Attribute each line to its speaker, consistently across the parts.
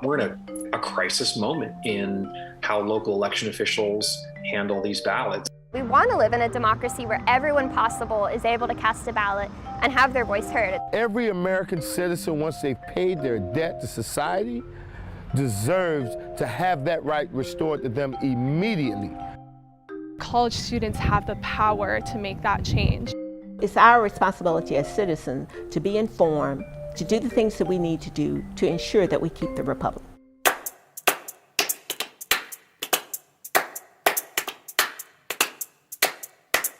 Speaker 1: We're in a crisis moment in how local election officials handle these ballots.
Speaker 2: We want to live in a democracy where everyone possible is able to cast a ballot and have their voice heard.
Speaker 3: Every American citizen, once they've paid their debt to society, deserves to have that right restored to them immediately.
Speaker 4: College students have the power to make that change.
Speaker 5: It's our responsibility as citizens to be informed, to do the things that we need to do to ensure that we keep the republic.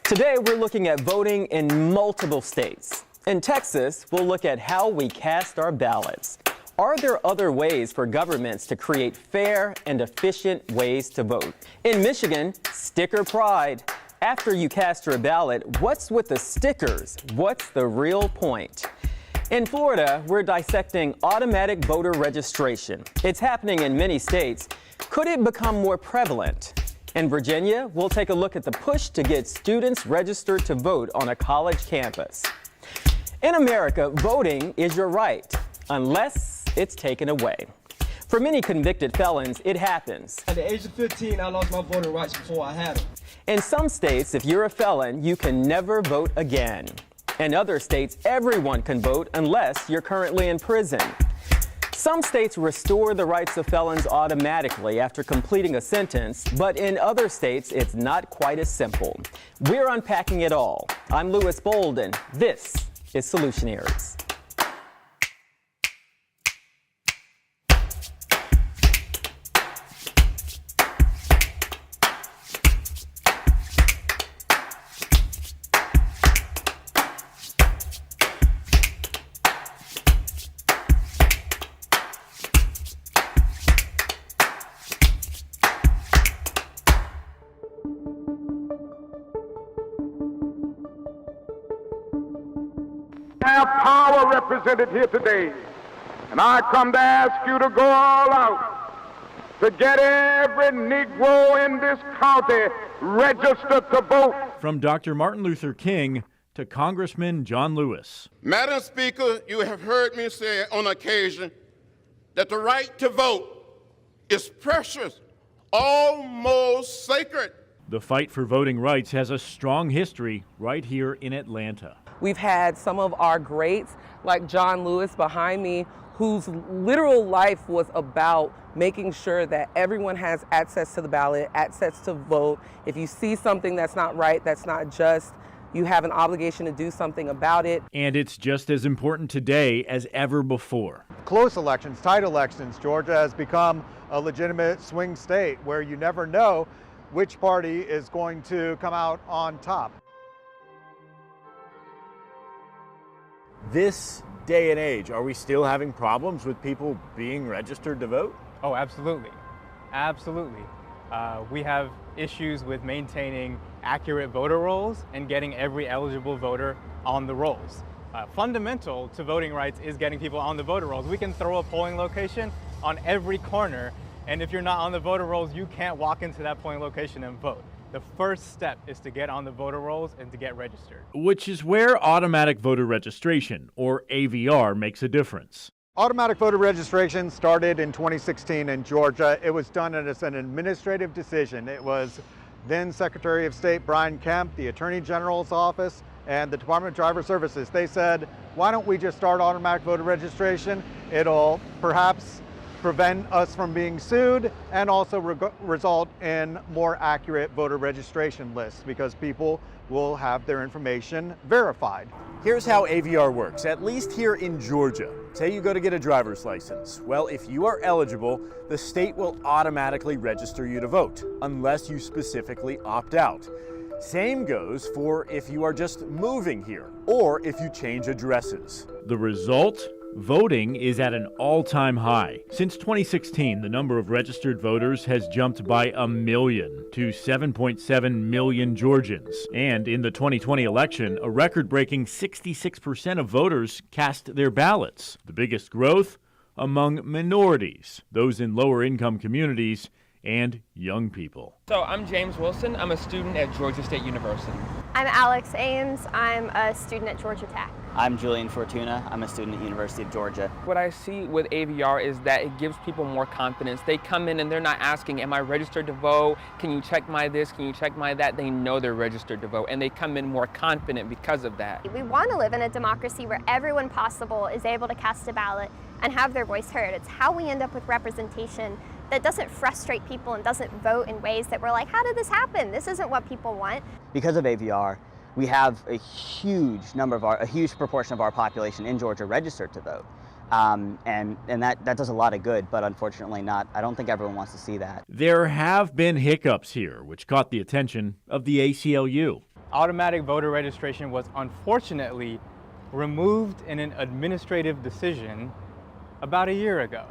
Speaker 6: Today, we're looking at voting in multiple states. In Texas, we'll look at how we cast our ballots. Are there other ways for governments to create fair and efficient ways to vote? In Michigan, sticker pride. After you cast your ballot, what's with the stickers? What's the real point? In Florida, we're dissecting automatic voter registration. It's happening in many states. Could it become more prevalent? In Virginia, we'll take a look at the push to get students registered to vote on a college campus. In America, voting is your right, unless it's taken away. For many convicted felons, it happens.
Speaker 7: At the age of 15, I lost my voting rights before I had them.
Speaker 6: In some states, if you're a felon, you can never vote again. In other states, everyone can vote unless you're currently in prison. Some states restore the rights of felons automatically after completing a sentence, but in other states, it's not quite as simple. We're unpacking it all. I'm Louis Bolden. This is Solutionaries.
Speaker 8: Have power represented here today, and I come to ask you to go all out to get every Negro in this county registered to vote.
Speaker 9: From Dr. Martin Luther King to Congressman John Lewis.
Speaker 10: Madam Speaker, you have heard me say on occasion that the right to vote is precious, almost sacred.
Speaker 9: The fight for voting rights has a strong history right here in Atlanta.
Speaker 11: We've had some of our greats, like John Lewis behind me, whose literal life was about making sure that everyone has access to the ballot, access to vote. If you see something that's not right, that's not just, you have an obligation to do something about it.
Speaker 9: And it's just as important today as ever before.
Speaker 12: Close elections, tight elections, Georgia has become a legitimate swing state where you never know which party is going to come out on top.
Speaker 13: This day and age, are we still having problems with people being registered to vote?
Speaker 14: Oh, absolutely. Absolutely. We have issues with maintaining accurate voter rolls and getting every eligible voter on the rolls. Fundamental to voting rights is getting people on the voter rolls. We can throw a polling location on every corner, and if you're not on the voter rolls, you can't walk into that polling location and vote. The first step is to get on the voter rolls and to get registered.
Speaker 9: Which is where automatic voter registration, or AVR, makes a difference.
Speaker 12: Automatic voter registration started in 2016 in Georgia. It was done as an administrative decision. It was then Secretary of State Brian Kemp, the Attorney General's office, and the Department of Driver Services. They said, why don't we just start automatic voter registration? It'll perhaps prevent us from being sued and also result in more accurate voter registration lists because people will have their information verified.
Speaker 13: Here's how AVR works, at least here in Georgia. Say you go to get a driver's license. Well, if you are eligible, the state will automatically register you to vote, unless you specifically opt out. Same goes for if you are just moving here, or if you change addresses.
Speaker 9: The result? Voting is at an all-time high. Since 2016, the number of registered voters has jumped by 1 million to 7.7 million Georgians. And in the 2020 election, a record-breaking 66% of voters cast their ballots. The biggest growth among minorities, those in lower-income communities, and young people.
Speaker 15: So I'm James Wilson. I'm a student at Georgia State University.
Speaker 2: I'm Alex Ames. I'm a student at Georgia Tech.
Speaker 16: I'm Julian Fortuna. I'm a student at University of Georgia.
Speaker 15: What I see with AVR is that it gives people more confidence. They come in and they're not asking, am I registered to vote? Can you check my this? Can you check my that? They know they're registered to vote, and they come in more confident because of that.
Speaker 2: We want to live in a democracy where everyone possible is able to cast a ballot and have their voice heard. It's how we end up with representation that doesn't frustrate people and doesn't vote in ways that we're like, how did this happen? This isn't what people want.
Speaker 16: Because of AVR, we have a huge proportion of our population in Georgia registered to vote. And that does a lot of good, but unfortunately I don't think everyone wants to see that.
Speaker 9: There have been hiccups here, which caught the attention of the ACLU.
Speaker 14: Automatic voter registration was unfortunately removed in an administrative decision about a year ago.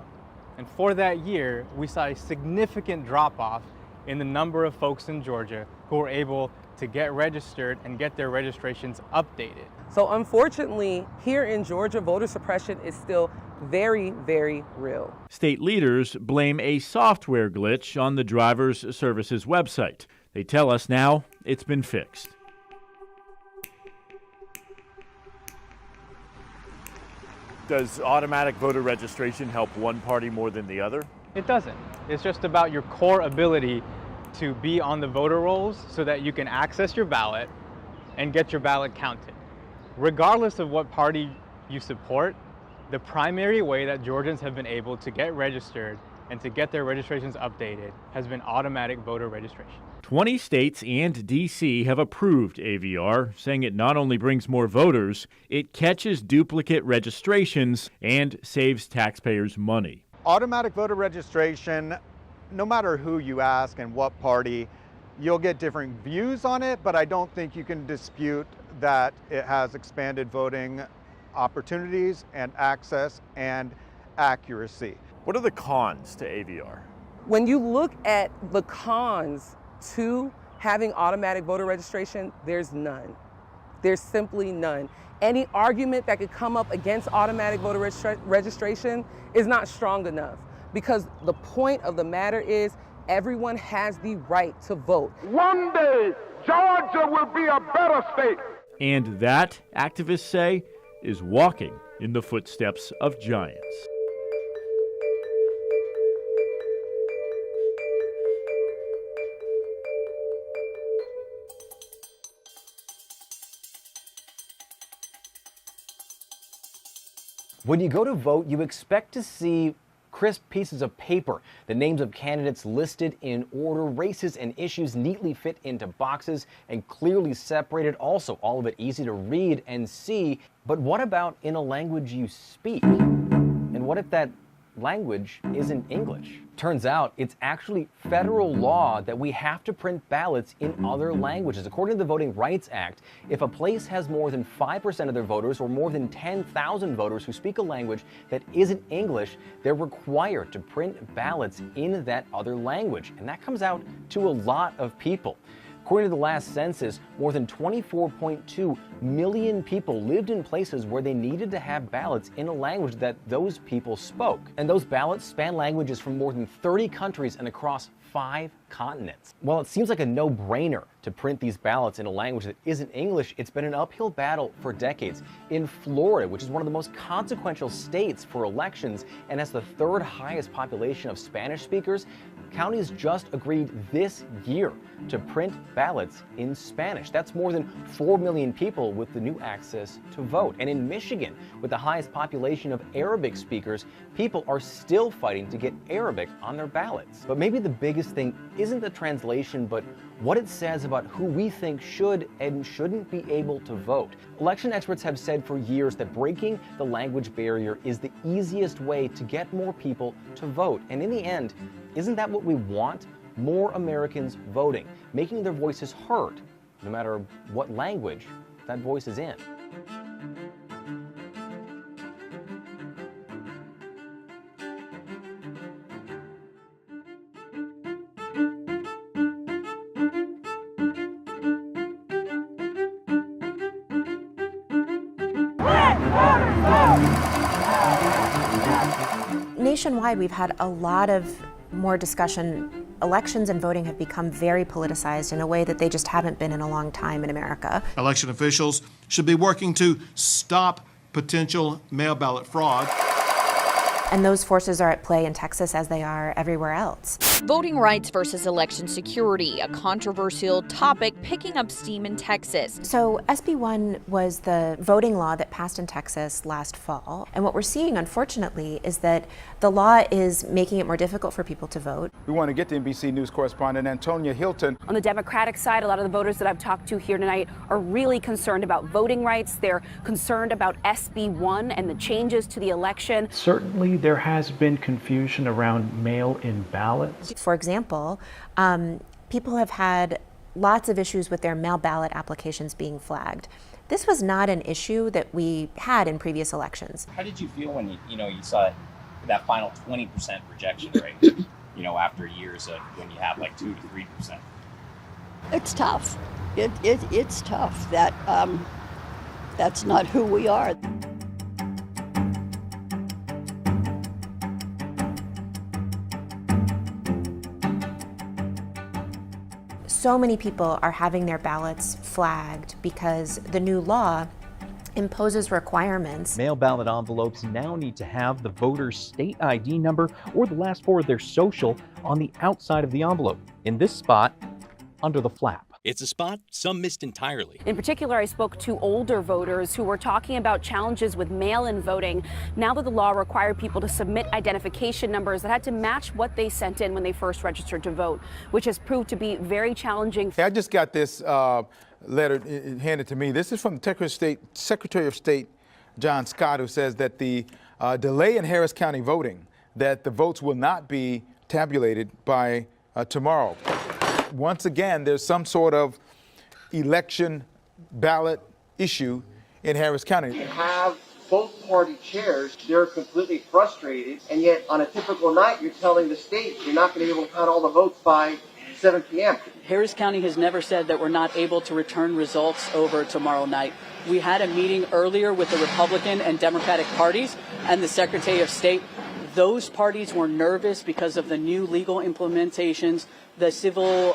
Speaker 14: And for that year, we saw a significant drop-off in the number of folks in Georgia who were able to get registered and get their registrations updated.
Speaker 11: So unfortunately, here in Georgia, voter suppression is still very, very real.
Speaker 9: State leaders blame a software glitch on the Driver's Services website. They tell us now it's been fixed.
Speaker 13: Does automatic voter registration help one party more than the other?
Speaker 14: It doesn't. It's just about your core ability to be on the voter rolls so that you can access your ballot and get your ballot counted. Regardless of what party you support, the primary way that Georgians have been able to get registered and to get their registrations updated has been automatic voter registration.
Speaker 9: 20 states and D.C. have approved AVR, saying it not only brings more voters, it catches duplicate registrations and saves taxpayers money.
Speaker 12: Automatic voter registration, no matter who you ask and what party, you'll get different views on it, but I don't think you can dispute that it has expanded voting opportunities and access and accuracy.
Speaker 13: What are the cons to AVR?
Speaker 11: When you look at the cons to having automatic voter registration, there's none. There's simply none. Any argument that could come up against automatic voter registration is not strong enough, because the point of the matter is everyone has the right to vote.
Speaker 8: One day, Georgia will be a better state.
Speaker 9: And that, activists say, is walking in the footsteps of giants.
Speaker 17: When you go to vote, you expect to see crisp pieces of paper, the names of candidates listed in order, races and issues neatly fit into boxes and clearly separated. Also, all of it easy to read and see. But what about in a language you speak? And what if that language isn't English? Turns out it's actually federal law that we have to print ballots in other languages. According to the Voting Rights Act, if a place has more than 5% of their voters or more than 10,000 voters who speak a language that isn't English, they're required to print ballots in that other language. And that comes out to a lot of people. According to the last census, more than 24.2 million people lived in places where they needed to have ballots in a language that those people spoke. And those ballots span languages from more than 30 countries and across 5 continents. While it seems like a no-brainer to print these ballots in a language that isn't English, it's been an uphill battle for decades. In Florida, which is one of the most consequential states for elections and has the 3rd highest population of Spanish speakers, counties just agreed this year to print ballots in Spanish. That's more than 4 million people with the new access to vote. And in Michigan, with the highest population of Arabic speakers, people are still fighting to get Arabic on their ballots. But maybe the biggest thing isn't the translation, but what it says about who we think should and shouldn't be able to vote. Election experts have said for years that breaking the language barrier is the easiest way to get more people to vote. And in the end, isn't that what we want? More Americans voting, making their voices heard, no matter what language that voice is in.
Speaker 18: Nationwide, we've had a lot of more discussion Elections and voting have become very politicized in a way that they just haven't been in a long time in America.
Speaker 19: Election officials should be working to stop potential mail ballot fraud.
Speaker 18: And those forces are at play in Texas as they are everywhere else.
Speaker 20: Voting rights versus election security, a controversial topic picking up steam in Texas.
Speaker 18: So SB 1 was the voting law that passed in Texas last fall. And what we're seeing, unfortunately, is that the law is making it more difficult for people to vote.
Speaker 21: We want to get to NBC News correspondent Antonia Hilton.
Speaker 22: On the Democratic side, a lot of the voters that I've talked to here tonight are really concerned about voting rights. They're concerned about SB 1 and the changes to the election.
Speaker 23: Certainly there has been confusion around mail-in ballots.
Speaker 18: For example, people have had lots of issues with their mail ballot applications being flagged. This was not an issue that we had in previous elections.
Speaker 24: How did you feel when you saw that final 20% rejection rate, after years of when you have like 2 to 3%?
Speaker 25: It's tough. It's tough. That's not who we are.
Speaker 18: So many people are having their ballots flagged because the new law imposes requirements.
Speaker 26: Mail ballot envelopes now need to have the voter's state ID number or the last four of their social on the outside of the envelope, in this spot under the flap.
Speaker 27: It's a spot some missed entirely.
Speaker 22: In particular, I spoke to older voters who were talking about challenges with mail-in voting now that the law required people to submit identification numbers that had to match what they sent in when they first registered to vote, which has proved to be very challenging.
Speaker 21: Hey, I just got this letter handed to me. This is from the Secretary of State John Scott, who says that the delay in Harris County voting, that the votes will not be tabulated by tomorrow. Once again, there's some sort of election ballot issue in Harris County.
Speaker 28: You have both party chairs, they're completely frustrated, and yet on a typical night, you're telling the state you're not going to be able to count all the votes by 7 p.m.
Speaker 29: Harris County has never said that we're not able to return results over tomorrow night. We had a meeting earlier with the Republican and Democratic parties and the Secretary of State. Those parties were nervous because of the new legal implementations, the civil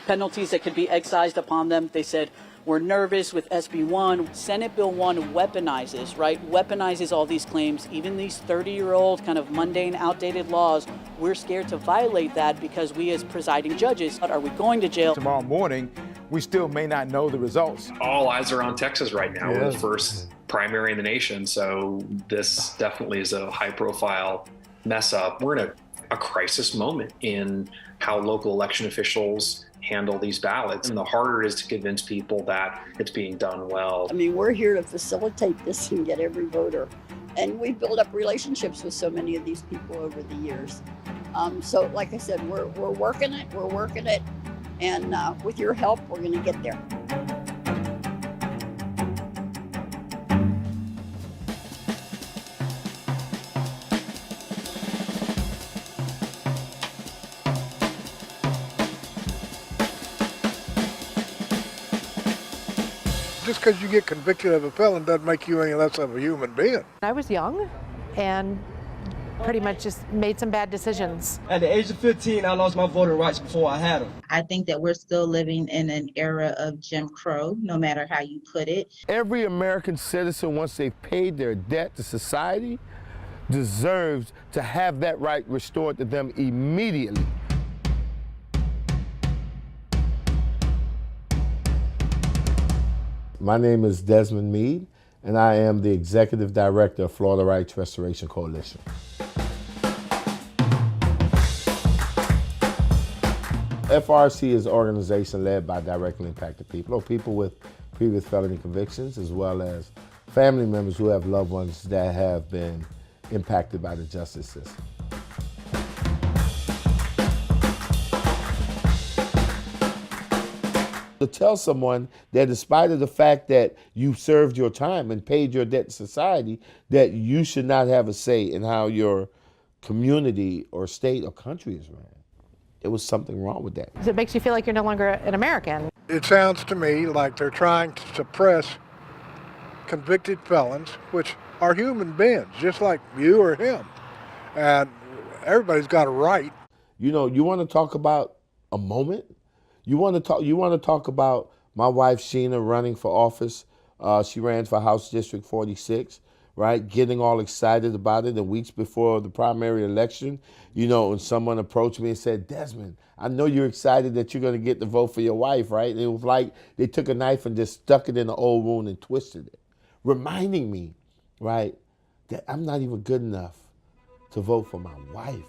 Speaker 29: penalties that could be excised upon them. They said, we're nervous with SB 1. Senate Bill 1 weaponizes all these claims, even these 30-year-old kind of mundane, outdated laws. We're scared to violate that because we as presiding judges, are we going to jail?
Speaker 21: Tomorrow morning, we still may not know the results.
Speaker 1: All eyes are on Texas right now. We're the first primary in the nation, so this definitely is a high-profile mess up. We're in a crisis moment in how local election officials handle these ballots, and the harder it is to convince people that it's being done well.
Speaker 25: I mean, we're here to facilitate this and get every voter, and we've built up relationships with so many of these people over the years. So like I said, we're working it, and with your help, we're going to get there.
Speaker 30: Just because you get convicted of a felon doesn't make you any less of a human being.
Speaker 31: I was young and pretty much just made some bad decisions.
Speaker 7: At the age of 15, I lost my voting rights before I had them.
Speaker 32: I think that we're still living in an era of Jim Crow, no matter how you put it.
Speaker 3: Every American citizen, once they've paid their debt to society, deserves to have that right restored to them immediately. My name is Desmond Meade, and I am the Executive Director of Florida Rights Restoration Coalition. FRC is an organization led by directly impacted people, or people with previous felony convictions, as well as family members who have loved ones that have been impacted by the justice system. To tell someone that despite of the fact that you served your time and paid your debt to society, that you should not have a say in how your community or state or country is ran. There was something wrong with that.
Speaker 31: It makes you feel like you're no longer an American.
Speaker 30: It sounds to me like they're trying to suppress convicted felons, which are human beings, just like you or him. And everybody's got a right.
Speaker 3: You know, you want to talk about a moment? You want to talk about my wife Sheena running for office. She ran for House District 46, right? Getting all excited about it. And weeks before the primary election, you know, and someone approached me and said, Desmond, I know you're excited that you're going to get the vote for your wife, right? And it was like they took a knife and just stuck it in the old wound and twisted it, reminding me, right, that I'm not even good enough to vote for my wife.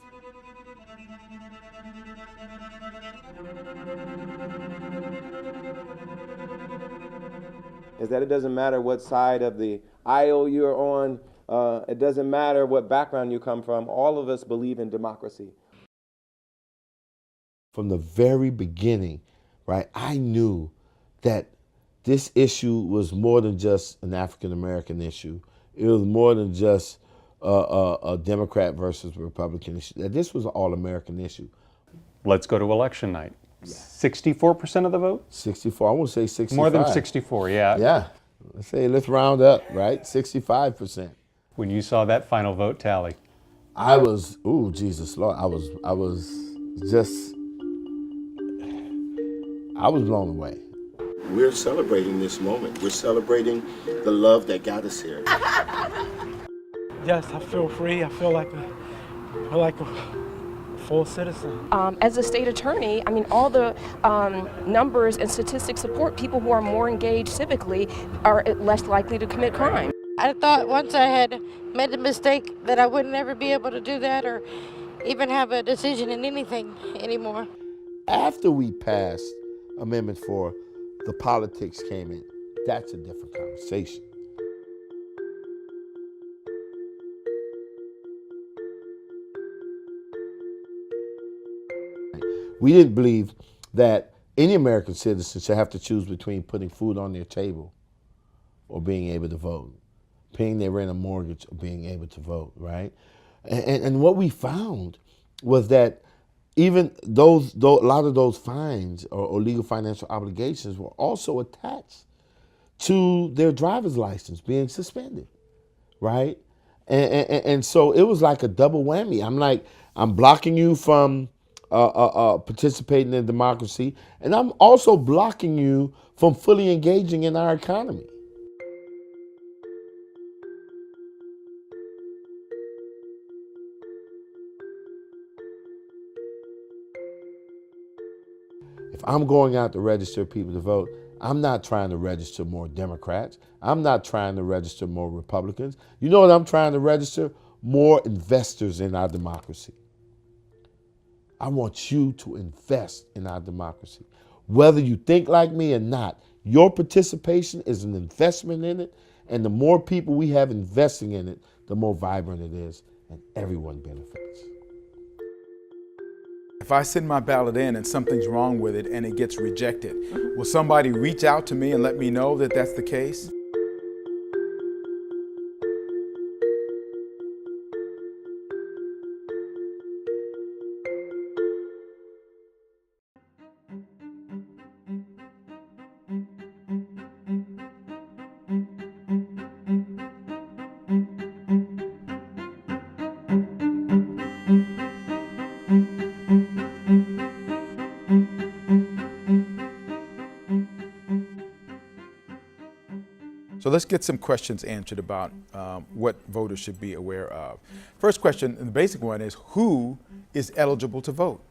Speaker 2: Is that it doesn't matter what side of the aisle you're on, it doesn't matter what background you come from, all of us believe in democracy.
Speaker 3: From the very beginning, right, I knew that this issue was more than just an African-American issue. It was more than just a Democrat versus Republican issue. That this was an all-American issue.
Speaker 4: Let's go to election night. 64% of the vote?
Speaker 3: 64, I won't say 65.
Speaker 4: More than 64, yeah.
Speaker 3: Yeah, let's round up, right? 65%.
Speaker 4: When you saw that final vote tally?
Speaker 3: I was, ooh, Jesus Lord, I was blown away. We're celebrating this moment. We're celebrating the love that got us here.
Speaker 5: Yes, I feel free. I feel like a full citizen.
Speaker 6: As a state attorney, I mean, all the numbers and statistics support people who are more engaged civically are less likely to commit crime.
Speaker 31: I thought once I had made a mistake that I would never be able to do that or even have a decision in anything anymore.
Speaker 3: After we passed Amendment 4, the politics came in. That's a different conversation. We didn't believe that any American citizen should have to choose between putting food on their table or being able to vote, paying their rent or mortgage or being able to vote, right? And what we found was that even a lot of those fines or legal financial obligations were also attached to their driver's license being suspended, right? And so it was like a double whammy. I'm blocking you from participating in democracy, and I'm also blocking you from fully engaging in our economy. If I'm going out to register people to vote, I'm not trying to register more Democrats. I'm not trying to register more Republicans. You know what I'm trying to register? More investors in our democracy. I want you to invest in our democracy. Whether you think like me or not, your participation is an investment in it, and the more people we have investing in it, the more vibrant it is, and everyone benefits.
Speaker 21: If I send my ballot in and something's wrong with it and it gets rejected, will somebody reach out to me and let me know that that's the case? So let's get some questions answered about what voters should be aware of. First question, the basic one, is who is eligible to vote?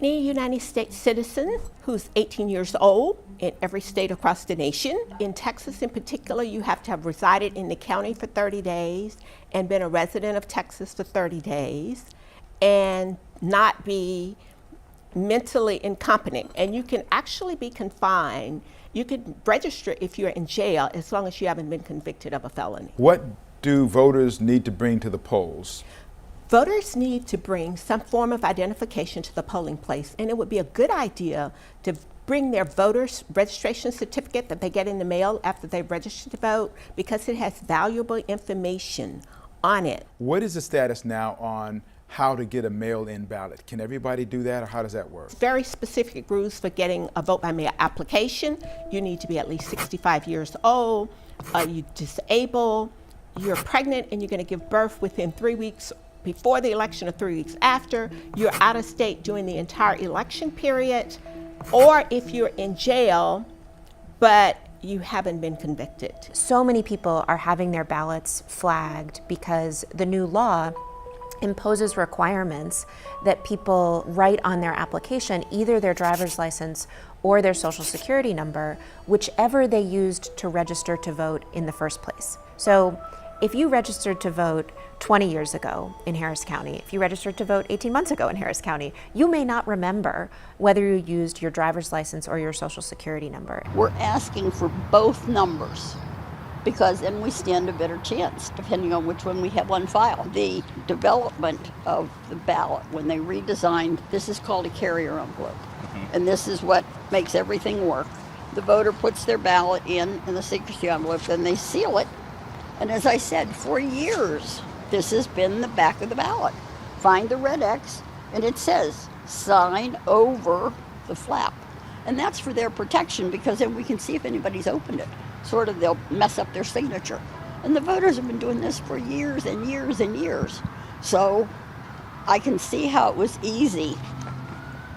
Speaker 8: Any United States citizen who's 18 years old in every state across the nation. In Texas in particular, you have to have resided in the county for 30 days and been a resident of Texas for 30 days and not be mentally incompetent. And you can actually be confined. You can register if you're in jail as long as you haven't been convicted of a felony.
Speaker 21: What do voters need to bring to the polls?
Speaker 8: Voters need to bring some form of identification to the polling place, and it would be a good idea to bring their voter's registration certificate that they get in the mail after they've registered to vote, because it has valuable information on it.
Speaker 21: What is the status now on how to get a mail-in ballot? Can everybody do that, or how does that work?
Speaker 8: Very specific rules for getting a vote by mail application. You need to be at least 65 years old, you're disabled, you're pregnant, and you're going to give birth within 3 weeks before the election or 3 weeks after, you're out of state during the entire election period, or if you're in jail, but you haven't been convicted.
Speaker 18: So many people are having their ballots flagged because the new law imposes requirements that people write on their application either their driver's license or their social security number, whichever they used to register to vote in the first place. So if you registered to vote 20 years ago in Harris County, if you registered to vote 18 months ago in Harris County, you may not remember whether you used your driver's license or your social security number.
Speaker 25: We're asking for both numbers because then we stand a better chance, depending on which one we have on file. The development of the ballot, when they redesigned, this is called a carrier envelope, and this is what makes everything work. The voter puts their ballot in the secrecy envelope, then they seal it, and as I said, for years, this has been the back of the ballot. Find the red X, and it says, sign over the flap. And that's for their protection, because then we can see if anybody's opened it. Sort of, they'll mess up their signature. And the voters have been doing this for years and years and years. So I can see how it was easy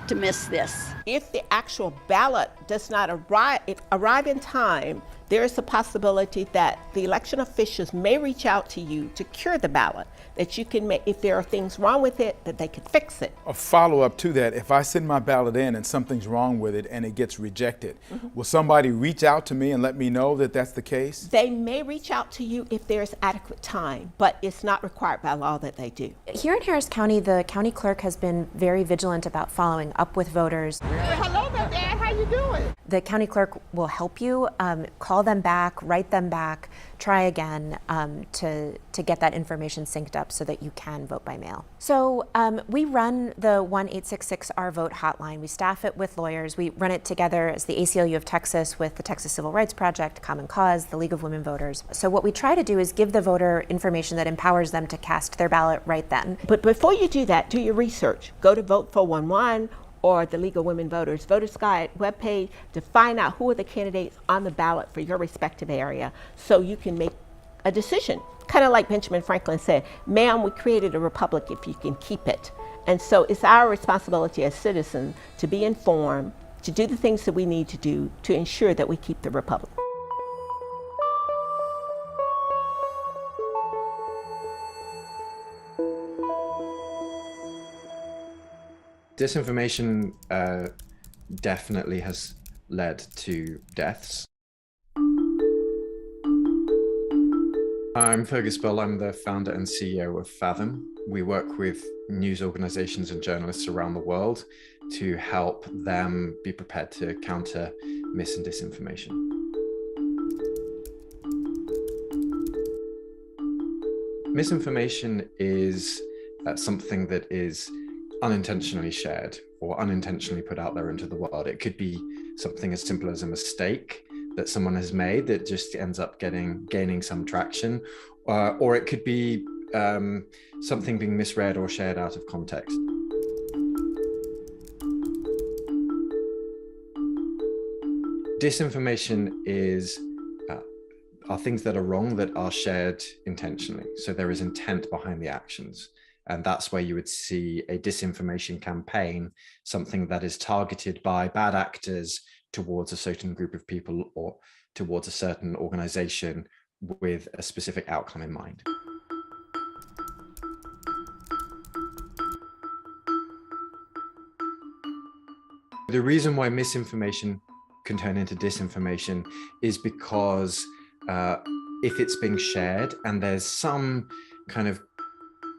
Speaker 25: to miss this.
Speaker 8: If the actual ballot does not arrive in time, there is a possibility that the election officials may reach out to you to cure the ballot, that you can make, if there are things wrong with it, that they could fix it.
Speaker 21: A follow-up to that, if I send my ballot in and something's wrong with it and it gets rejected, will somebody reach out to me and let me know that that's the case?
Speaker 8: They may reach out to you if there's adequate time, but it's not required by law that they do.
Speaker 18: Here in Harris County, the county clerk has been very vigilant about following up with voters.
Speaker 8: Hello there, Dad. How you doing?
Speaker 18: The county clerk will help you call them back, write them back, try again to get that information synced up so that you can vote by mail. So we run the 1-866-R-VOTE hotline. We staff it with lawyers. We run it together as the ACLU of Texas with the Texas Civil Rights Project, Common Cause, the League of Women Voters. So what we try to do is give the voter information that empowers them to cast their ballot right then.
Speaker 8: But before you do that, do your research. Go to Vote 411 or the League of Women Voters Voters Guide webpage to find out who are the candidates on the ballot for your respective area so you can make a decision. Kind of like Benjamin Franklin said, ma'am, we created a republic if you can keep it. And so it's our responsibility as citizens to be informed, to do the things that we need to do to ensure that we keep the republic.
Speaker 9: Disinformation definitely has led to deaths. I'm Fergus Bell. I'm the founder and CEO of Fathom. We work with news organizations and journalists around the world to help them be prepared to counter mis and disinformation. Misinformation is something that is unintentionally shared or unintentionally put out there into the world. It could be something as simple as a mistake that someone has made that just ends up gaining some traction, or it could be something being misread or shared out of context. Disinformation are things that are wrong that are shared intentionally. So there is intent behind the actions. And that's where you would see a disinformation campaign, something that is targeted by bad actors towards a certain group of people or towards a certain organization with a specific outcome in mind. The reason why misinformation can turn into disinformation is because if it's being shared and there's some kind of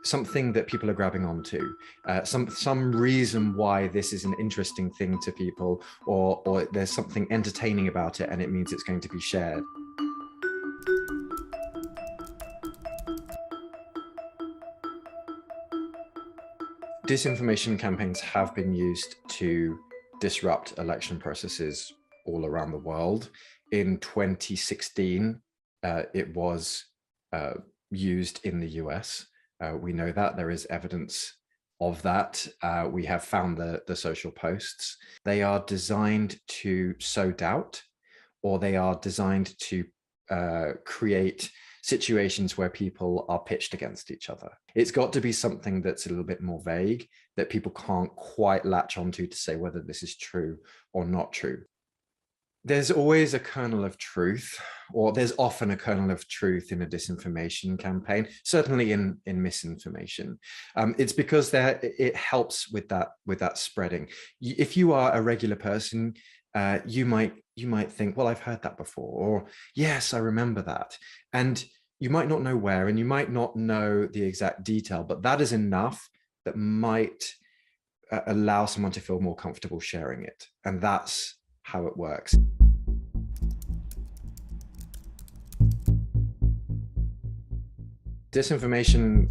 Speaker 9: something that people are grabbing onto, some reason why this is an interesting thing to people, or there's something entertaining about it and it means it's going to be shared. Disinformation campaigns have been used to disrupt election processes all around the world. In 2016, it was used in the US. We know that there is evidence of that. We have found the social posts. They are designed to sow doubt, or they are designed to create situations where people are pitched against each other. It's got to be something that's a little bit more vague, that people can't quite latch onto to say whether this is true or not true. There's always a kernel of truth, or there's often a kernel of truth in a disinformation campaign, certainly in misinformation. It's because it helps with that spreading. If you are a regular person, you might think, well, I've heard that before, or yes, I remember that. And you might not know where, and you might not know the exact detail, but that is enough that might allow someone to feel more comfortable sharing it. And that's how it works. Disinformation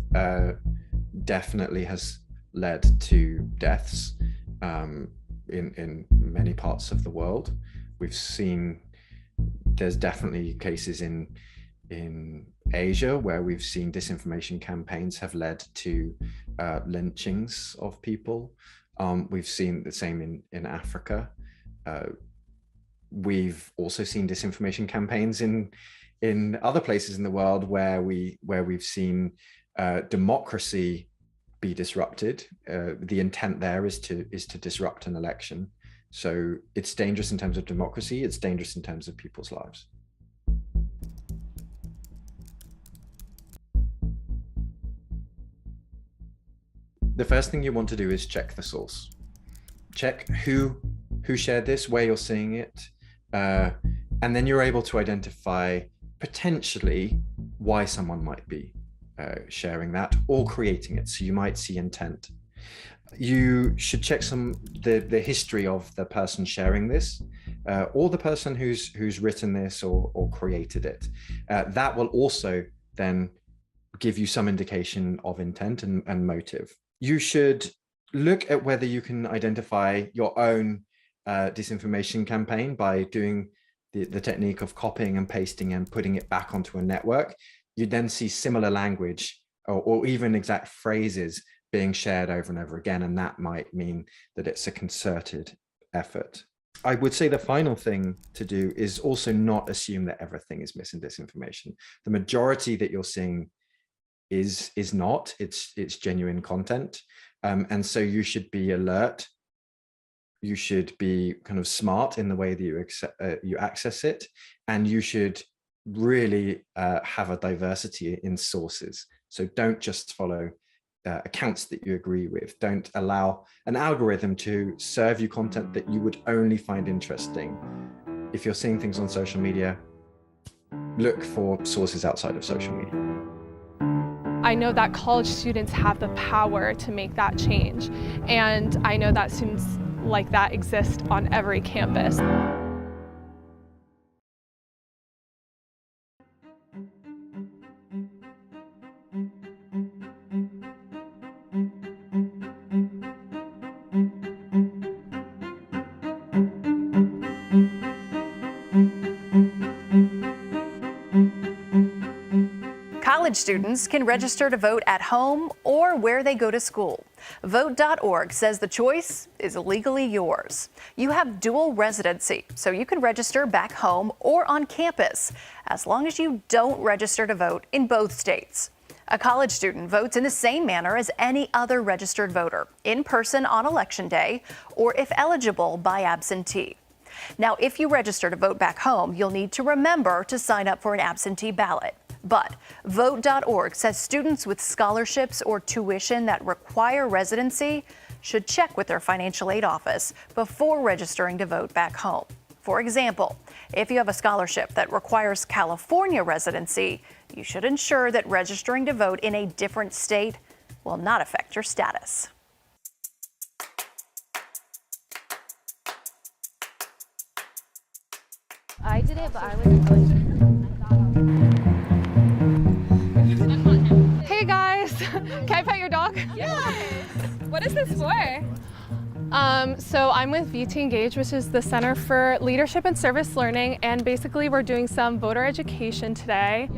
Speaker 9: definitely has led to deaths in many parts of the world. We've seen there's definitely cases in Asia where we've seen disinformation campaigns have led to lynchings of people. We've seen the same in Africa. We've also seen disinformation campaigns in other places in the world where we've seen democracy be disrupted. The intent there is to disrupt an election. So it's dangerous in terms of democracy. It's dangerous in terms of people's lives. The first thing you want to do is check the source. Check who shared this, where you're seeing it, and then you're able to identify potentially why someone might be sharing that or creating it. So you might see intent. You should check the history of the person sharing this, or the person who's written this or created it. That will also then give you some indication of intent and motive. You should look at whether you can identify your own disinformation campaign by doing the technique of copying and pasting and putting it back onto a network. You then see similar language or even exact phrases being shared over and over again, and that might mean that it's a concerted effort. I would say the final thing to do is also not assume that everything is mis and disinformation. The majority that you're seeing is not, it's genuine content. And so you should be alert. You should be kind of smart in the way that you access it. And you should really have a diversity in sources. So don't just follow accounts that you agree with. Don't allow an algorithm to serve you content that you would only find interesting. If you're seeing things on social media, look for sources outside of social media.
Speaker 10: I know that college students have the power to make that change, and I know that students like that exist on every campus.
Speaker 11: College students can register to vote at home or where they go to school. Vote.org says the choice is legally yours. You have dual residency, so you can register back home or on campus, as long as you don't register to vote in both states. A college student votes in the same manner as any other registered voter, in person on Election Day, or if eligible, by absentee. Now, if you register to vote back home, you'll need to remember to sign up for an absentee ballot. But Vote.org says students with scholarships or tuition that require residency should check with their financial aid office before registering to vote back home. For example, if you have a scholarship that requires California residency, you should ensure that registering to vote in a different state will not affect your status.
Speaker 12: I did it, but I wasn't going to.
Speaker 10: Hey guys, can I pet your dog?
Speaker 12: Yes. What is this for?
Speaker 10: So I'm with VT Engage, which is the Center for Leadership and Service Learning, and basically we're doing some voter education today.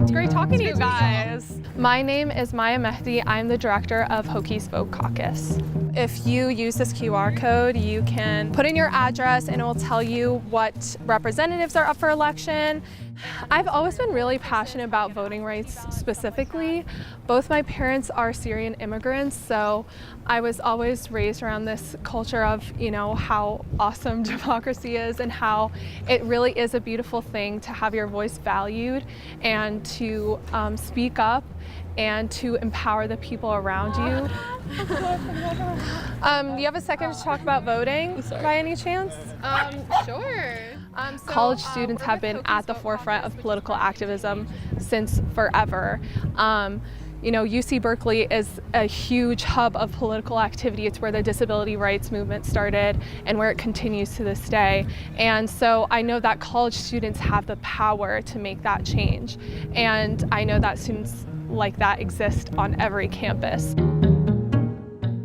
Speaker 10: It's great talking to you guys. My name is Maya Mehdi. I'm the director of Hokies Vote Caucus. If you use this QR code, you can put in your address and it will tell you what representatives are up for election. I've always been really passionate about voting rights specifically. Both my parents are Syrian immigrants, so I was always raised around this culture of, you know, how awesome democracy is and how it really is a beautiful thing to have your voice valued and to speak up and to empower the people around you. Do you have a second to talk about voting by any chance?
Speaker 12: Sure.
Speaker 10: College students have been at the forefront of political activism since forever. You know, UC Berkeley is a huge hub of political activity. It's where the disability rights movement started and where it continues to this day. And so I know that college students have the power to make that change. And I know that students like that exist on every campus.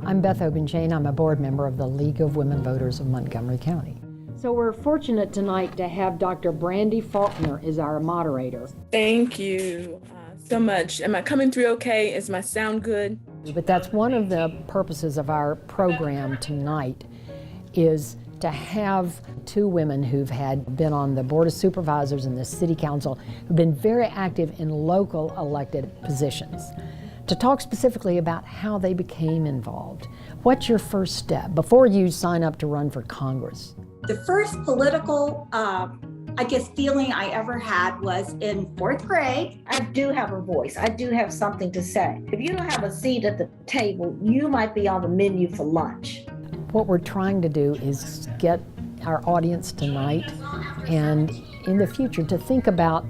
Speaker 13: I'm Beth Obenchain. I'm a board member of the League of Women Voters of Montgomery County. So we're fortunate tonight to have Dr. Brandy Faulkner as our moderator.
Speaker 14: Thank you so much. Am I coming through okay? Is my sound good?
Speaker 13: But that's one of the purposes of our program tonight, is to have two women who've been on the Board of Supervisors and the City Council, who've been very active in local elected positions, to talk specifically about how they became involved. What's your first step before you sign up to run for Congress?
Speaker 15: The first political, feeling I ever had was in 4th grade.
Speaker 31: I do have a voice. I do have something to say. If you don't have a seat at the table, you might be on the menu for lunch.
Speaker 13: What we're trying to do is get our audience tonight and in the future to think about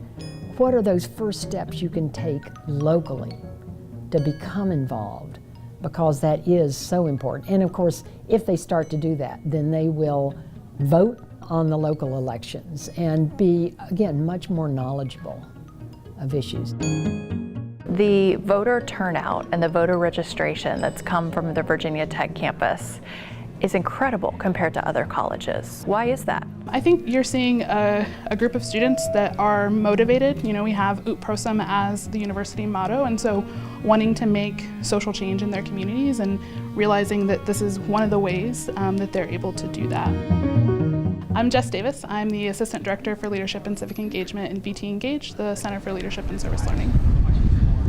Speaker 13: what are those first steps you can take locally to become involved, because that is so important. And of course, if they start to do that, then they will vote on the local elections and be, again, much more knowledgeable of issues.
Speaker 11: The voter turnout and the voter registration that's come from the Virginia Tech campus is incredible compared to other colleges. Why is that?
Speaker 12: I think you're seeing a group of students that are motivated. You know, we have Ut Prosim as the university motto, and so wanting to make social change in their communities and realizing that this is one of the ways that they're able to do that. I'm Jess Davis. I'm the Assistant Director for Leadership and Civic Engagement in VT Engage, the Center for Leadership and Service Learning.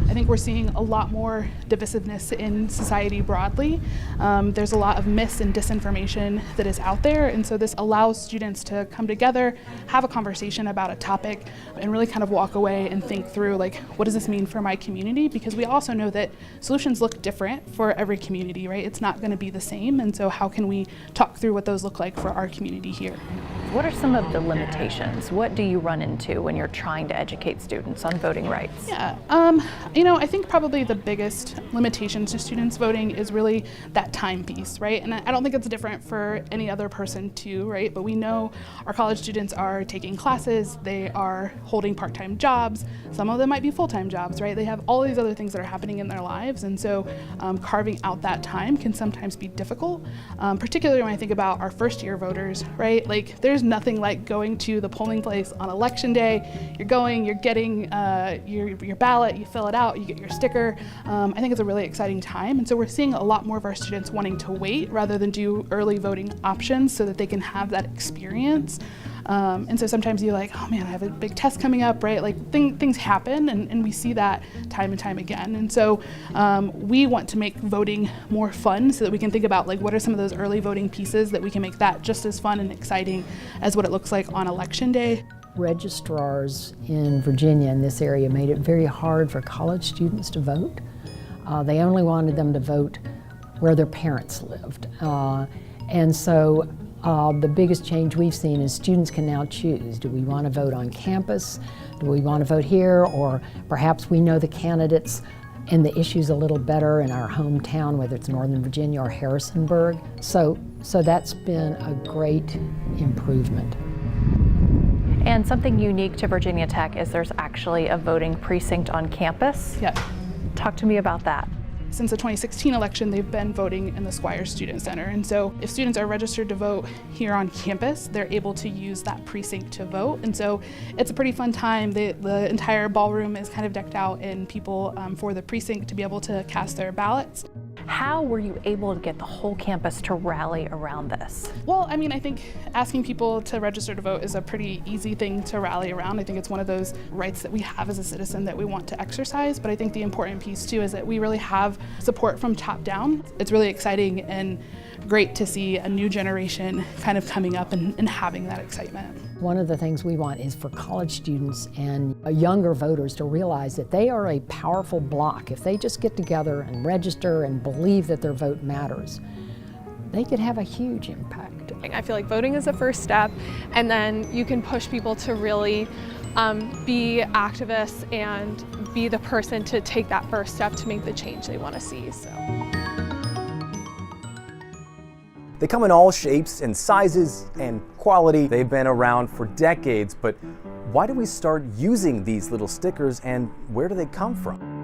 Speaker 12: I think we're seeing a lot more divisiveness in society broadly. There's a lot of mis and disinformation that is out there, and so this allows students to come together, have a conversation about a topic, and really kind of walk away and think through, like, what does this mean for my community? Because we also know that solutions look different for every community, right? It's not going to be the same, and so how can we talk through what those look like for our community here?
Speaker 11: What are some of the limitations? What do you run into when you're trying to educate students on voting rights?
Speaker 12: Yeah, you know, I think probably the biggest limitation to students voting is really that time piece, right? And I don't think it's different for any other person too, right? But we know our college students are taking classes, they are holding part-time jobs, some of them might be full-time jobs, right? They have all these other things that are happening in their lives, and so carving out that time can sometimes be difficult, particularly when I think about our first-year voters, right? Like, there's nothing like going to the polling place on election day. You're going, you're getting your ballot, you fill it out, you get your sticker. I think it's a really exciting time, and so we're seeing a lot more of our students wanting to wait rather than do early voting options so that they can have that experience. And so sometimes you're like, oh man, I have a big test coming up, right? Like things happen, and we see that time and time again. And so we want to make voting more fun so that we can think about, like, what are some of those early voting pieces that we can make that just as fun and exciting as what it looks like on election day.
Speaker 13: Registrars in Virginia in this area made it very hard for college students to vote. They only wanted them to vote where their parents lived. And so the biggest change we've seen is students can now choose. Do we want to vote on campus? Do we want to vote here? Or perhaps we know the candidates and the issues a little better in our hometown, whether it's Northern Virginia or Harrisonburg. So that's been a great improvement.
Speaker 11: And something unique to Virginia Tech is there's actually a voting precinct on campus.
Speaker 12: Yep.
Speaker 11: Talk to me about that.
Speaker 12: Since the 2016 election, they've been voting in the Squire Student Center. And so if students are registered to vote here on campus, they're able to use that precinct to vote. And so it's a pretty fun time. The entire ballroom is kind of decked out in people for the precinct to be able to cast their ballots.
Speaker 11: How were you able to get the whole campus to rally around this?
Speaker 12: Well, I mean, I think asking people to register to vote is a pretty easy thing to rally around. I think it's one of those rights that we have as a citizen that we want to exercise, but I think the important piece too is that we really have support from top down. It's really exciting and great to see a new generation kind of coming up and having that excitement.
Speaker 13: One of the things we want is for college students and younger voters to realize that they are a powerful bloc. If they just get together and register and believe that their vote matters, they could have a huge impact.
Speaker 10: I feel like voting is the first step, and then you can push people to really be activists and be the person to take that first step to make the change they want to see. So.
Speaker 1: They come in all shapes and sizes and quality. They've been around for decades, but why do we start using these little stickers and where do they come from?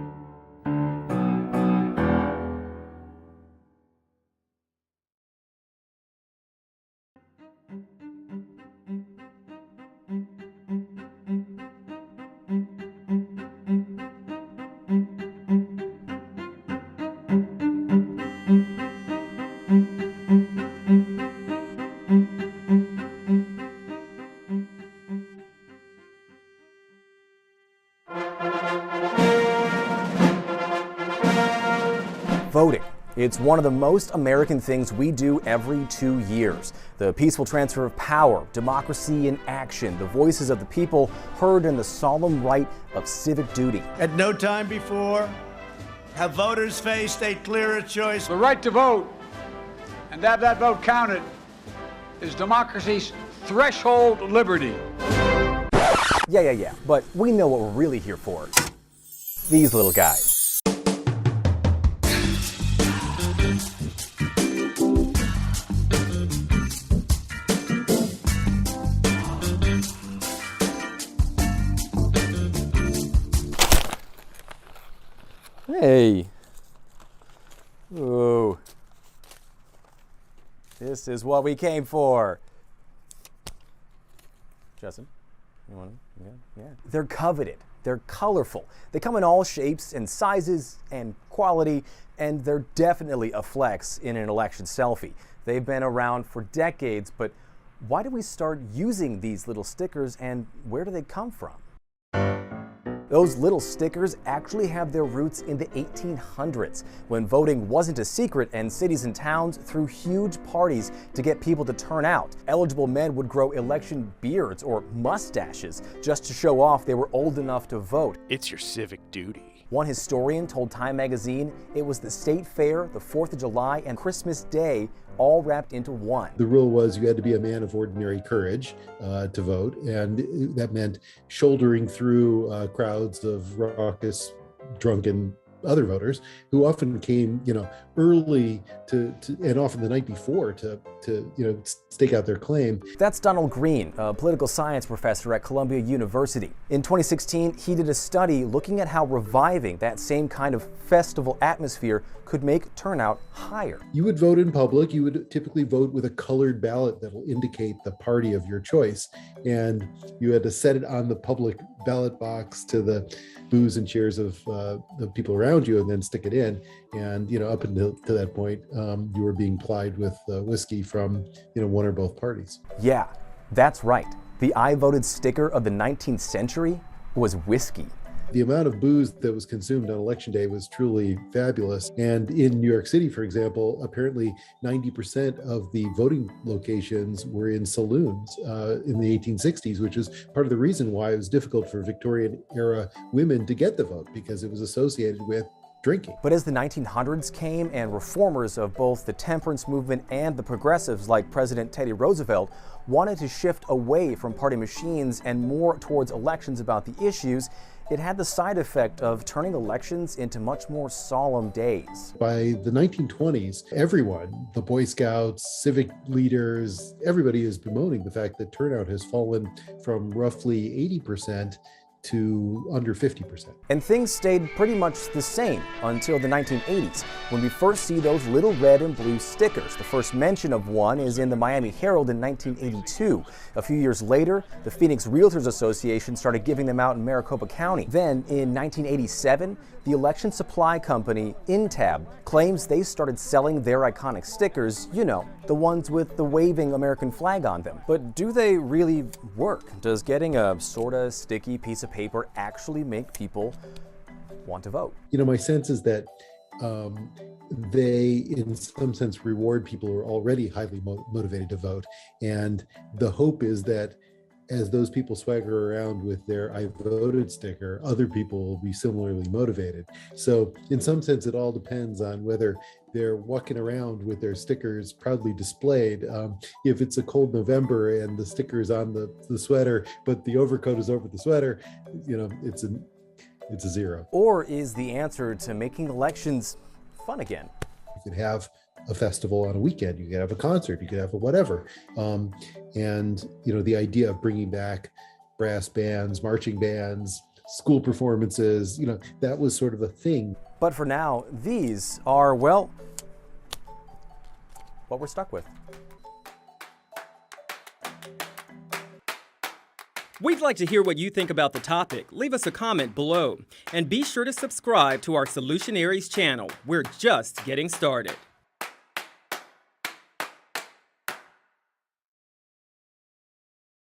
Speaker 1: Voting. It's one of the most American things we do every 2 years. The peaceful transfer of power, democracy in action, the voices of the people heard in the solemn rite of civic duty.
Speaker 16: At no time before have voters faced a clearer choice.
Speaker 17: The right to vote and to have that vote counted is democracy's threshold liberty.
Speaker 1: Yeah, but we know what we're really here for. These little guys. Hey. Ooh. This is what we came for. Justin, you want to? Yeah. They're coveted. They're colorful. They come in all shapes and sizes and quality, and they're definitely a flex in an election selfie. They've been around for decades, but why do we start using these little stickers and where do they come from? Those little stickers actually have their roots in the 1800s, when voting wasn't a secret and cities and towns threw huge parties to get people to turn out. Eligible men would grow election beards or mustaches just to show off they were old enough to vote.
Speaker 19: It's your civic duty.
Speaker 1: One historian told Time magazine it was the state fair, the 4th of July, and Christmas Day all wrapped into one.
Speaker 20: The rule was you had to be a man of ordinary courage to vote, and that meant shouldering through crowds of raucous, drunken other voters who often came, early to and often the night before to stake out their claim.
Speaker 1: That's Donald Green, a political science professor at Columbia University. In 2016, he did a study looking at how reviving that same kind of festival atmosphere could make turnout higher.
Speaker 20: You would vote in public. You would typically vote with a colored ballot that will indicate the party of your choice. And you had to set it on the public ballot box to the boos and cheers of the people around you and then stick it in. And, up until to that point, you were being plied with whiskey from, one or both parties.
Speaker 1: Yeah, that's right. The I voted sticker of the 19th century was whiskey.
Speaker 20: The amount of booze that was consumed on Election Day was truly fabulous. And in New York City, for example, apparently 90% of the voting locations were in saloons in the 1860s, which was part of the reason why it was difficult for Victorian-era women to get the vote, because it was associated with drinking.
Speaker 1: But as the 1900s came and reformers of both the temperance movement and the progressives like President Teddy Roosevelt wanted to shift away from party machines and more towards elections about the issues, it had the side effect of turning elections into much more solemn days.
Speaker 20: By the 1920s, everyone, the Boy Scouts, civic leaders, everybody is bemoaning the fact that turnout has fallen from roughly 80% to under 50%.
Speaker 1: And things stayed pretty much the same until the 1980s, when we first see those little red and blue stickers. The first mention of one is in the Miami Herald in 1982. A few years later, the Phoenix Realtors Association started giving them out in Maricopa County. Then, in 1987, the election supply company Intab claims they started selling their iconic stickers, you know, the ones with the waving American flag on them. But do they really work? Does getting a sorta sticky piece of paper actually make people want to vote?
Speaker 20: You know, my sense is that they, in some sense, reward people who are already highly motivated to vote. And the hope is that as those people swagger around with their I voted sticker, other people will be similarly motivated. So in some sense, it all depends on whether they're walking around with their stickers proudly displayed. If it's a cold November and the sticker's on the sweater, but the overcoat is over the sweater, you know, it's a zero.
Speaker 1: Or is the answer to making elections fun again?
Speaker 20: You could have a festival on a weekend, you could have a concert, you could have a whatever. And, you know, the idea of bringing back brass bands, marching bands, school performances, you know, that was sort of a thing.
Speaker 1: But for now, these are, well, what we're stuck with.
Speaker 2: We'd like to hear what you think about the topic. Leave us a comment below. And be sure to subscribe to our Solutionaries channel. We're just getting started.